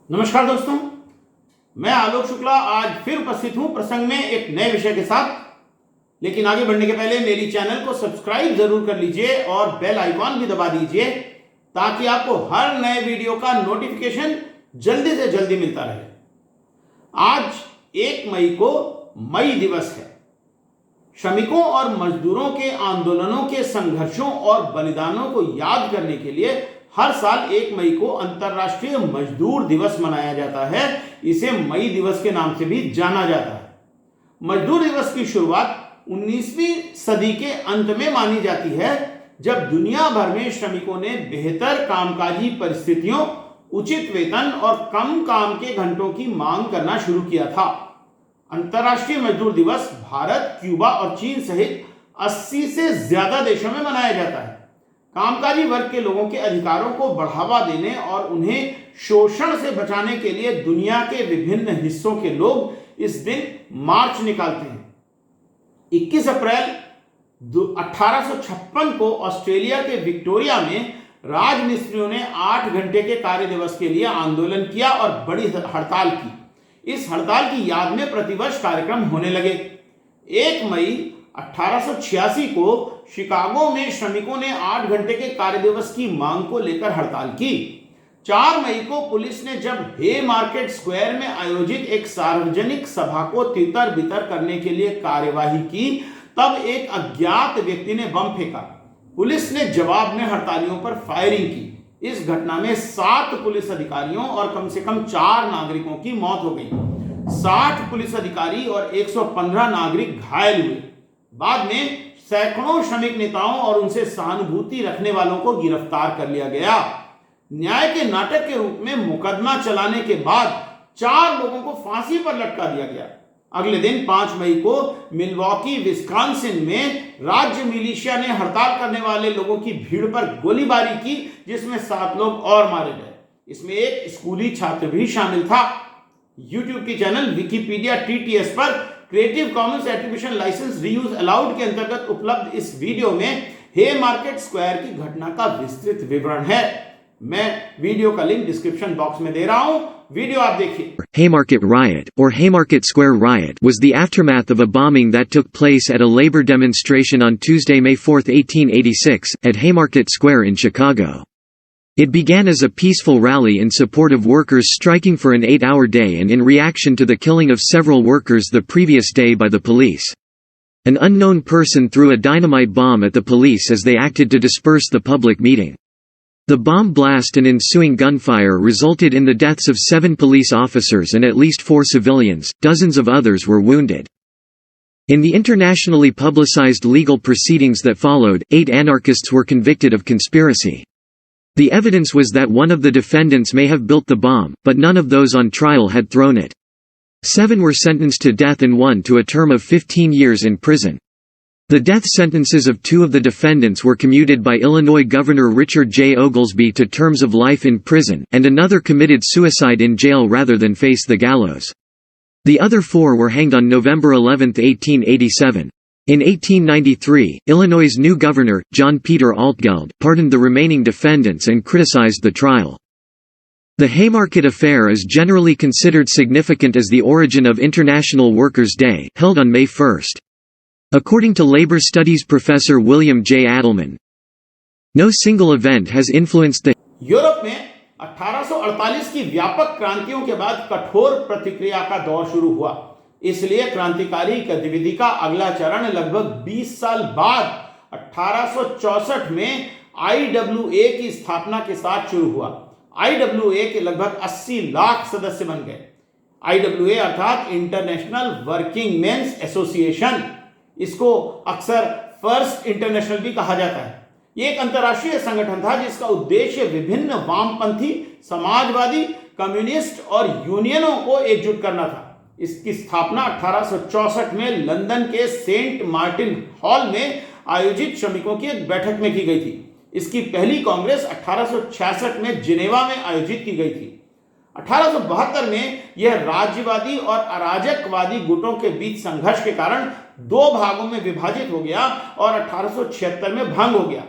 नमस्कार दोस्तों, मैं आलोक शुक्ला आज फिर उपस्थित हूं प्रसंग में एक नए विषय के साथ। लेकिन आगे बढ़ने के पहले मेरी चैनल को सब्सक्राइब जरूर कर लीजिए और बेल आइकॉन भी दबा दीजिए ताकि आपको हर नए वीडियो का नोटिफिकेशन जल्दी से जल्दी मिलता रहे। आज 1 मई को मई दिवस है। श्रमिकों और मजदूरों के आंदोलनों के संघर्षों और बलिदानों को याद करने के लिए हर साल 1 मई को अंतर्राष्ट्रीय मजदूर दिवस मनाया जाता है। इसे मई दिवस के नाम से भी जाना जाता है। मजदूर दिवस की शुरुआत 19वीं सदी के अंत में मानी जाती है, जब दुनिया भर में श्रमिकों ने बेहतर कामकाजी परिस्थितियों, उचित वेतन और कम काम के घंटों की मांग करना शुरू किया था। अंतर्राष्ट्रीय मजदूर दिवस भारत, क्यूबा और चीन सहित 80 से ज्यादा देशों में मनाया जाता है। कामकाजी वर्ग के लोगों के अधिकारों को बढ़ावा देने और उन्हें शोषण से बचाने के लिए दुनिया के विभिन्न हिस्सों के लोग इस दिन मार्च निकालते हैं। 21 अप्रैल 1856 को ऑस्ट्रेलिया के विक्टोरिया में राजमिस्त्रियों ने 8 घंटे के कार्य दिवस के लिए आंदोलन किया और बड़ी हड़ताल की। इस हड़ताल की याद में प्रतिवर्ष कार्यक्रम होने लगे। 1 मई 1886 को शिकागो में श्रमिकों ने 8 घंटे के कार्य दिवस की मांग को लेकर हड़ताल की। 4 मई को पुलिस ने जब हे मार्केट स्क्वायर में आयोजित एक सार्वजनिक सभा को तितर बितर करने के लिए कार्यवाही की, तब एक अज्ञात व्यक्ति ने बम फेंका। पुलिस ने जवाब में हड़तालियों पर फायरिंग की। इस घटना में 7 पुलिस अधिकारियों और कम से कम 4 नागरिकों की मौत हो गई। 60 पुलिस अधिकारी और 115 नागरिक घायल हुए। बाद में सैकड़ों श्रमिक नेताओं और उनसे सहानुभूति रखने वालों को गिरफ्तार कर लिया गया। न्याय के नाटक के रूप में मुकदमा चलाने के बाद 4 लोगों को फांसी पर लटका दिया गया। अगले दिन 5 मई को मिल्वॉकी, विस्कॉन्सिन में राज्य मिलिशिया ने हड़ताल करने वाले लोगों की भीड़ पर गोलीबारी की, जिसमें 7 लोग और मारे गए। इसमें एक स्कूली छात्र भी शामिल था। यूट्यूब की चैनल विकिपीडिया TTS पर creative commons attribution licence reuse allowed के अंतर्गत उपलब्ध इस वीडियो में हे मार्केट स्क्वायर की घटना का विस्तृत विवरण है। मैं वीडियो का लिंक डिस्क्रिप्शन बॉक्स में दे रहा हूं, वीडियो आप देखिए। Haymarket riot, or Haymarket Square riot, was the aftermath of a bombing that took place at a labor demonstration on Tuesday, May 4, 1886, at Haymarket Square in Chicago. It began as a peaceful rally in support of workers striking for an 8-hour day and in reaction to the killing of several workers the previous day by the police. An unknown person threw a dynamite bomb at the police as they acted to disperse the public meeting. The bomb blast and ensuing gunfire resulted in the deaths of 7 police officers and at least 4 civilians. Dozens of others were wounded. In the internationally publicized legal proceedings that followed, 8 anarchists were convicted of conspiracy. The evidence was that one of the defendants may have built the bomb, but none of those on trial had thrown it. 7 were sentenced to death and 1 to a term of 15 years in prison. The death sentences of 2 of the defendants were commuted by Illinois Governor Richard J. Oglesby to terms of life in prison, and another committed suicide in jail rather than face the gallows. The other 4 were hanged on November 11, 1887. In 1893, Illinois' new governor, John Peter Altgeld, pardoned the remaining defendants and criticized the trial. The Haymarket Affair is generally considered significant as the origin of International Workers' Day, held on May 1. According to labor studies professor William J. Adelman, no single event has influenced the Europe में 1848 की व्यापक क्रांतियों के बाद कठोर प्रतिक्रिया का दौर शुरू हुआ। इसलिए क्रांतिकारी गतिविधि का अगला चरण लगभग 20 साल बाद 1864 में IWA की स्थापना के साथ शुरू हुआ। IWA के लगभग 80 लाख सदस्य बन गए। IWA अर्थात इंटरनेशनल वर्किंग मेंस एसोसिएशन, इसको अक्सर फर्स्ट इंटरनेशनल भी कहा जाता है। ये एक अंतर्राष्ट्रीय संगठन था जिसका उद्देश्य विभिन्न वामपंथी, समाजवादी, कम्युनिस्ट और यूनियनों को एकजुट करना था। इसकी स्थापना 1864 में लंदन के सेंट मार्टिन हॉल में आयोजित श्रमिकों की एक बैठक में की गई थी। इसकी पहली कांग्रेस 1866 में जिनेवा में आयोजित की गई थी। 1872 में यह राज्यवादी और अराजकवादी गुटों के बीच संघर्ष के कारण 2 भागों में विभाजित हो गया और 1876 में भंग हो गया।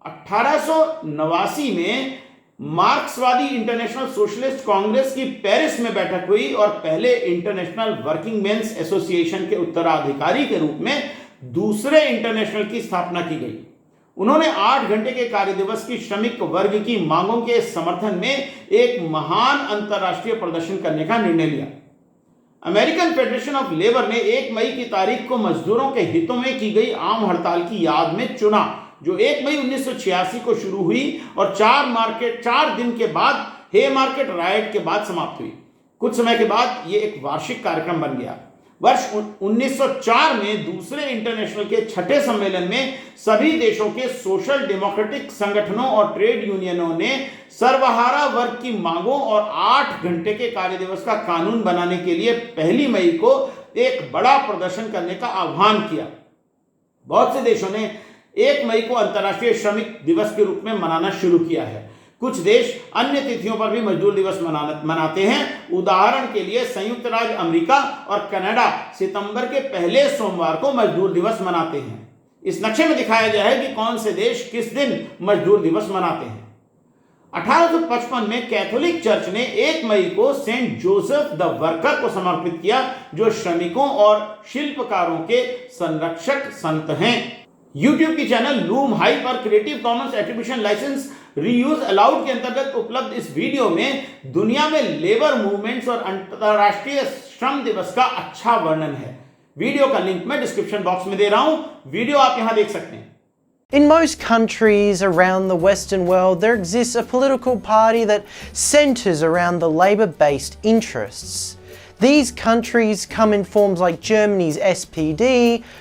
1889 में मार्क्सवादी इंटरनेशनल सोशलिस्ट कांग्रेस की पेरिस में बैठक हुई और पहले इंटरनेशनल वर्किंग मेंस एसोसिएशन के उत्तराधिकारी के रूप में दूसरे इंटरनेशनल की स्थापना की गई। उन्होंने 8 घंटे के कार्य दिवस की श्रमिक वर्ग की मांगों के समर्थन में एक महान अंतर्राष्ट्रीय प्रदर्शन करने का निर्णय लिया। अमेरिकन फेडरेशन ऑफ लेबर ने 1 मई की तारीख को मजदूरों के हितों में की गई आम हड़ताल की याद में चुना, जो 1 मई 1986 को शुरू हुई और 4 दिन के बाद हे मार्केट राइट के बाद समाप्त हुई। कुछ समय के बाद यह एक वार्षिक कार्यक्रम बन गया। वर्ष 1904 में दूसरे इंटरनेशनल के 6ठे सम्मेलन में सभी देशों के सोशल डेमोक्रेटिक संगठनों और ट्रेड यूनियनों ने सर्वहारा वर्ग की मांगों और 8 घंटे के कार्य दिवस का कानून बनाने के लिए 1 मई को एक बड़ा प्रदर्शन करने का आह्वान किया। बहुत से देशों ने 1 मई को अंतर्राष्ट्रीय श्रमिक दिवस के रूप में मनाना शुरू किया है। कुछ देश अन्य तिथियों पर भी मजदूर दिवस मनाते हैं। उदाहरण के लिए संयुक्त राज्य अमेरिका और कनाडा सितंबर के पहले सोमवार को मजदूर दिवस मनाते हैं। इस नक्शे में दिखाया गया है कि कौन से देश किस दिन मजदूर दिवस मनाते हैं। 1855 में कैथोलिक चर्च ने 1 मई को सेंट जोसेफ द वर्कर को समर्पित किया, जो श्रमिकों और शिल्पकारों के संरक्षक संत हैं। YouTube की चैनल लूम हाई पर creative commons attribution licence reuse allowed के अंतर्गत उपलब्ध इस वीडियो में दुनिया में लेबर मूवमेंट्स और अंतरराष्ट्रीय श्रम दिवस का अच्छा वर्णन है। वीडियो का लिंक मैं डिस्क्रिप्शन बॉक्स में दे रहा हूं, वीडियो आप यहां देख सकते हैं। In most countries around the Western world, there exists a political party that centers around the labor-based interests. These countries come in forms like Germany's SPD,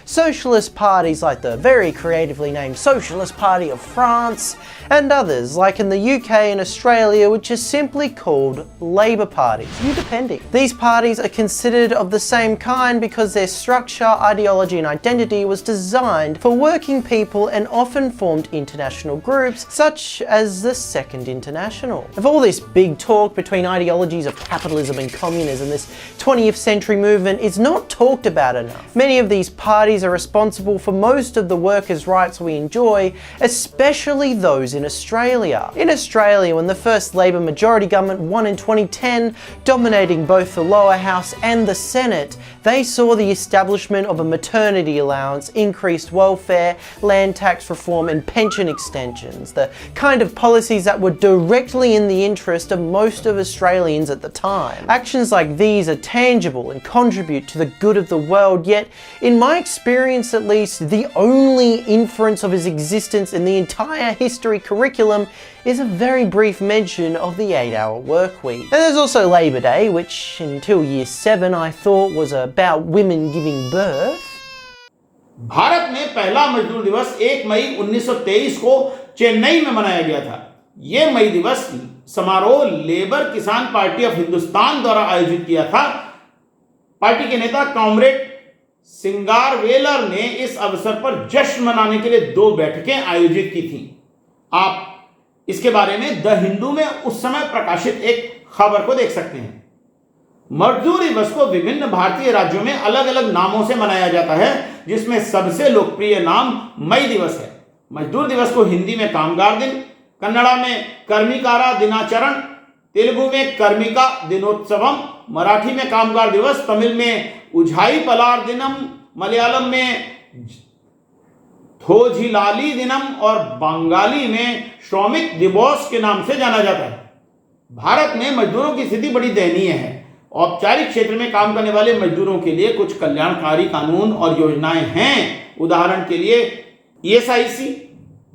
socialist parties like the very creatively named Socialist Party of France, and others like in the UK and Australia, which are simply called Labour parties, depending. These parties are considered of the same kind because their structure, ideology and identity was designed for working people and often formed international groups such as the Second International. Of all this big talk between ideologies of capitalism and communism, this 20th century movement is not talked about enough. Many of these parties are responsible for most of the workers' rights we enjoy, especially those in Australia. In Australia, when the first Labor majority government won in 2010, dominating both the lower house and the Senate, they saw the establishment of a maternity allowance, increased welfare, land tax reform and pension extensions, the kind of policies that were directly in the interest of most of Australians at the time. Actions like these are tangible and contribute to the good of the world, yet in my experience at least, the only inference of his existence in the entire history curriculum is a very brief mention of the 8-hour work week. And there's also Labor Day, which until year 7 I thought was about women giving birth. Bharat में पहला मजदूर दिवस 1 मई 1923 को चेन्नई में मनाया गया था। यह मई दिवस समारोह लेबर किसान पार्टी ऑफ हिंदुस्तान द्वारा आयोजित किया था। पार्टी के नेता कॉमरेड सिंगारवेलर ने इस अवसर पर जश्न मनाने के लिए 2 बैठकें आयोजित की थीं। आप इसके बारे में द हिंदू में उस समय प्रकाशित एक खबर को देख सकते हैं। मजदूर दिवस को विभिन्न भारतीय राज्यों में अलग अलग नामों से मनाया जाता है, जिसमें सबसे लोकप्रिय नाम मई दिवस है। मजदूर दिवस को हिंदी में कामगार दिन, कन्नड़ा में कर्मिकारा दिनाचरण, तेलुगु में कर्मिका दिनोत्सवम, मराठी में कामगार दिवस, तमिल में उझाई पलार दिनम, मलयालम में थोझिलाली दिनम और बंगाली में श्रमिक दिवस के नाम से जाना जाता है। भारत में मजदूरों की स्थिति बड़ी दयनीय है। औपचारिक क्षेत्र में काम करने वाले मजदूरों के लिए कुछ कल्याणकारी कानून और योजनाएं हैं। उदाहरण के लिए ESIC,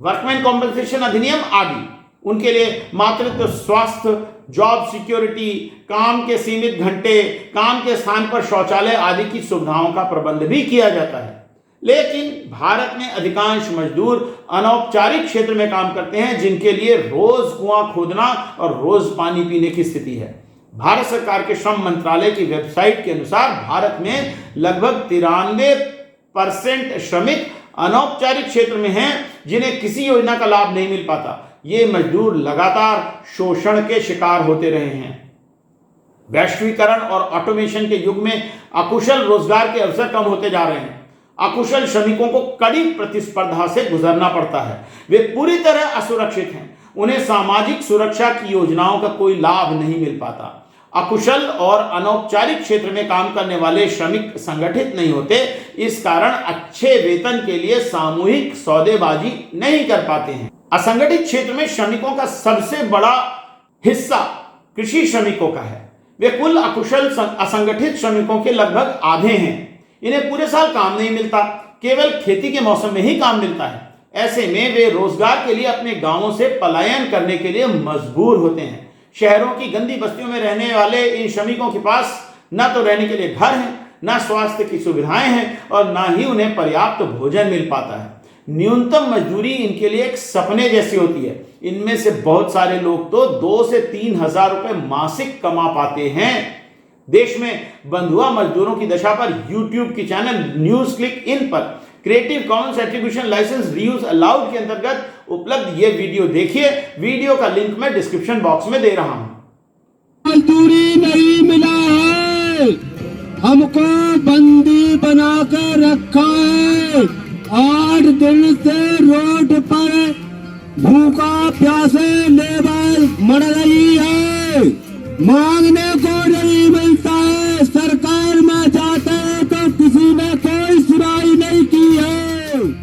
वर्कमैन कॉम्पेंसेशन अधिनियम आदि। उनके लिए मातृत्व स्वास्थ्य, जॉब सिक्योरिटी, काम के सीमित घंटे, काम के स्थान पर शौचालय आदि की सुविधाओं का प्रबंध भी किया जाता है। लेकिन भारत में अधिकांश मजदूर अनौपचारिक क्षेत्र में काम करते हैं, जिनके लिए रोज कुआं खोदना और रोज पानी पीने की स्थिति है। भारत सरकार के श्रम मंत्रालय की वेबसाइट के अनुसार भारत में लगभग 93% श्रमिक अनौपचारिक क्षेत्र में हैं, जिन्हें किसी योजना का लाभ नहीं मिल पाता। ये मजदूर लगातार शोषण के शिकार होते रहे हैं। वैश्वीकरण और ऑटोमेशन के युग में अकुशल रोजगार के अवसर कम होते जा रहे हैं। अकुशल श्रमिकों को कड़ी प्रतिस्पर्धा से गुजरना पड़ता है। वे पूरी तरह असुरक्षित हैं उन्हें सामाजिक सुरक्षा की योजनाओं का कोई लाभ नहीं मिल पाता। अकुशल और अनौपचारिक क्षेत्र में काम करने वाले श्रमिक संगठित नहीं होते, इस कारण अच्छे वेतन के लिए सामूहिक सौदेबाजी नहीं कर पाते हैं। असंगठित क्षेत्र में श्रमिकों का सबसे बड़ा हिस्सा कृषि श्रमिकों का है। वे कुल अकुशल असंगठित श्रमिकों के लगभग आधे हैं। इन्हें पूरे साल काम नहीं मिलता, केवल खेती के मौसम में ही काम मिलता है। ऐसे में वे रोजगार के लिए अपने गांवों से पलायन करने के लिए मजबूर होते हैं। शहरों की गंदी बस्तियों में रहने वाले इन श्रमिकों के पास न तो रहने के लिए घर है, न स्वास्थ्य की सुविधाएं हैं और न ही उन्हें पर्याप्त भोजन मिल पाता है। न्यूनतम मजदूरी इनके लिए एक सपने जैसी होती है। इनमें से बहुत सारे लोग तो 2 से 3 हजार रुपए मासिक कमा पाते हैं। देश में बंधुआ मजदूरों की दशा पर यूट्यूब की चैनल न्यूज क्लिक इन पर creative commons attribution licence reuse allowed के अंतर्गत उपलब्ध ये वीडियो देखिए। वीडियो का लिंक मैं डिस्क्रिप्शन बॉक्स में दे रहा हूं। मजदूरी नहीं मिला है, हमको बंदी बनाकर रखा है। 8 दिन से रोड पर भूखा प्यासे लेबर मर रही है, मांगने को नहीं मिलता है। सरकार में जाते हैं तो किसी ने कोई सुनाई नहीं की है।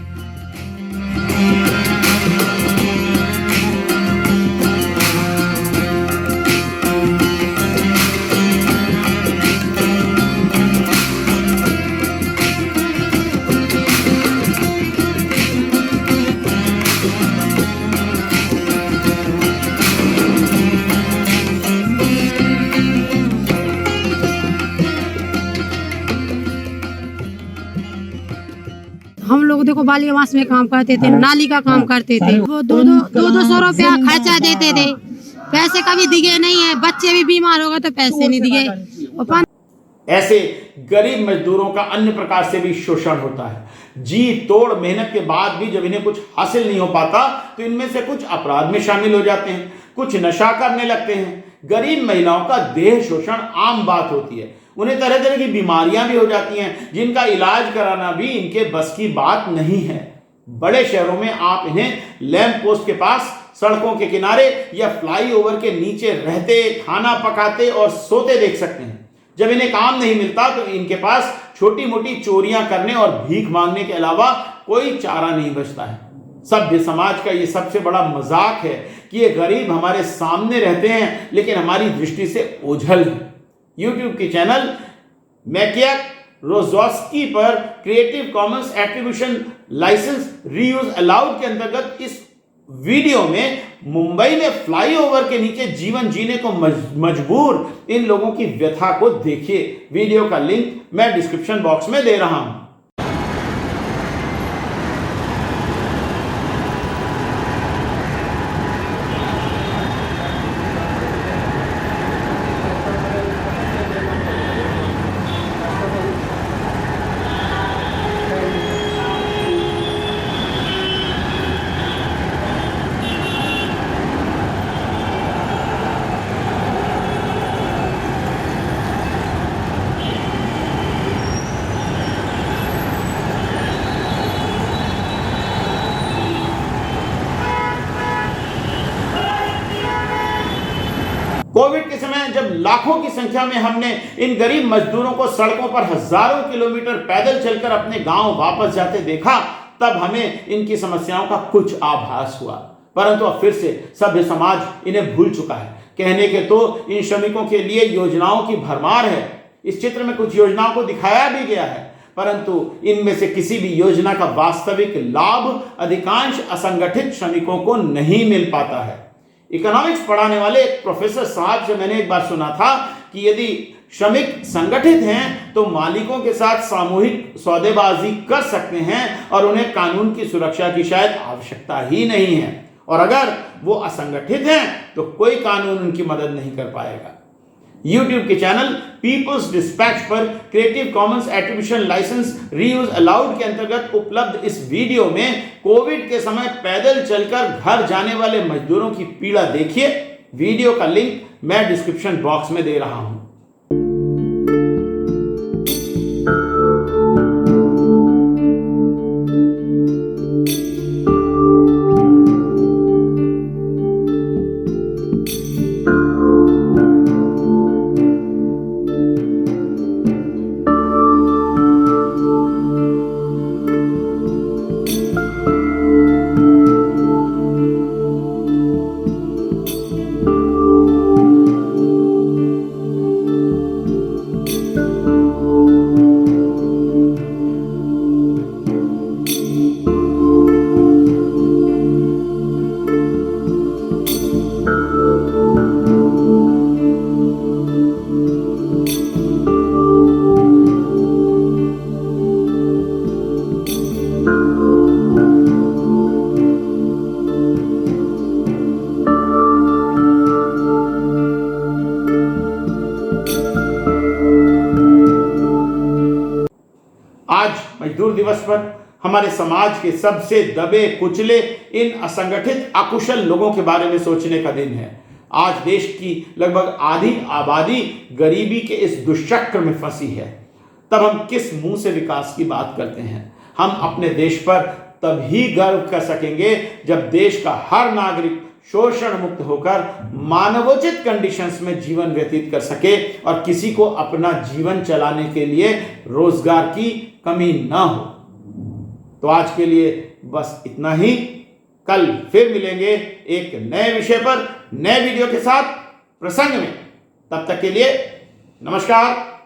हम लोग देखो बाली मास में काम करते थे, नाली का काम करते थे। वो दो सौ रुपया खर्चा देते थे, पैसे कभी दिए नहीं है। बच्चे भी बीमार हो गए तो पैसे नहीं दिए। ऐसे गरीब मजदूरों का अन्य प्रकार से भी शोषण होता है। जी तोड़ मेहनत के बाद भी जब इन्हें कुछ हासिल नहीं हो पाता तो इनमें से कुछ अपराध में शामिल हो जाते हैं, कुछ नशा करने लगते हैं। गरीब महिलाओं का देह शोषण आम बात होती है। उन्हें तरह तरह की बीमारियां भी हो जाती हैं जिनका इलाज कराना भी इनके बस की बात नहीं है। बड़े शहरों में आप इन्हें लैंप पोस्ट के पास, सड़कों के किनारे या फ्लाईओवर के नीचे रहते, खाना पकाते और सोते देख सकते हैं। जब इन्हें काम नहीं मिलता तो इनके पास छोटी मोटी चोरियां करने और भीख मांगने के अलावा कोई चारा नहीं बचता है। सभ्य समाज का ये सबसे बड़ा मजाक है कि ये गरीब हमारे सामने रहते हैं लेकिन हमारी दृष्टि से ओझल है। यूट्यूब की चैनल मैकिया रोजोस्की पर creative commons attribution licence reuse allowed के अंतर्गत इस वीडियो में मुंबई में फ्लाईओवर के नीचे जीवन जीने को मजबूर इन लोगों की व्यथा को देखिए। वीडियो का लिंक मैं डिस्क्रिप्शन बॉक्स में दे रहा हूं। कोविड के समय जब लाखों की संख्या में हमने इन गरीब मजदूरों को सड़कों पर हजारों किलोमीटर पैदल चलकर अपने गांव वापस जाते देखा, तब हमें इनकी समस्याओं का कुछ आभास हुआ। परंतु अब फिर से सभ्य समाज इन्हें भूल चुका है। कहने के तो इन श्रमिकों के लिए योजनाओं की भरमार है। इस चित्र में कुछ योजनाओं को दिखाया भी गया है, परंतु इनमें से किसी भी योजना का वास्तविक लाभ अधिकांश असंगठित श्रमिकों को नहीं मिल पाता है। इकोनॉमिक्स पढ़ाने वाले एक प्रोफेसर साहब से मैंने एक बार सुना था कि यदि श्रमिक संगठित हैं तो मालिकों के साथ सामूहिक सौदेबाजी कर सकते हैं और उन्हें कानून की सुरक्षा की शायद आवश्यकता ही नहीं है, और अगर वो असंगठित हैं तो कोई कानून उनकी मदद नहीं कर पाएगा। YouTube के चैनल पीपल्स डिस्पैच पर creative commons attribution licence reuse allowed के अंतर्गत उपलब्ध इस वीडियो में कोविड के समय पैदल चलकर घर जाने वाले मजदूरों की पीड़ा देखिए। वीडियो का लिंक मैं डिस्क्रिप्शन बॉक्स में दे रहा हूं। मजदूर दिवस पर हमारे समाज के सबसे दबे कुचले इन असंगठित अकुशल लोगों के बारे में सोचने का दिन है। आज देश की लगभग आधी आबादी गरीबी के इस दुष्चक्र में फंसी है। तब हम किस मुंह से विकास की बात करते हैं? हम अपने देश पर तभी गर्व कर सकेंगे जब देश का हर नागरिक शोषण मुक्त होकर मानवोचित कंडीशंस में जीवन व्यतीत कर सके और किसी को अपना जीवन चलाने के लिए रोजगार की कमी ना हो। तो आज के लिए बस इतना ही। कल फिर मिलेंगे एक नए विषय पर, नए वीडियो के साथ, प्रसंग में। तब तक के लिए नमस्कार।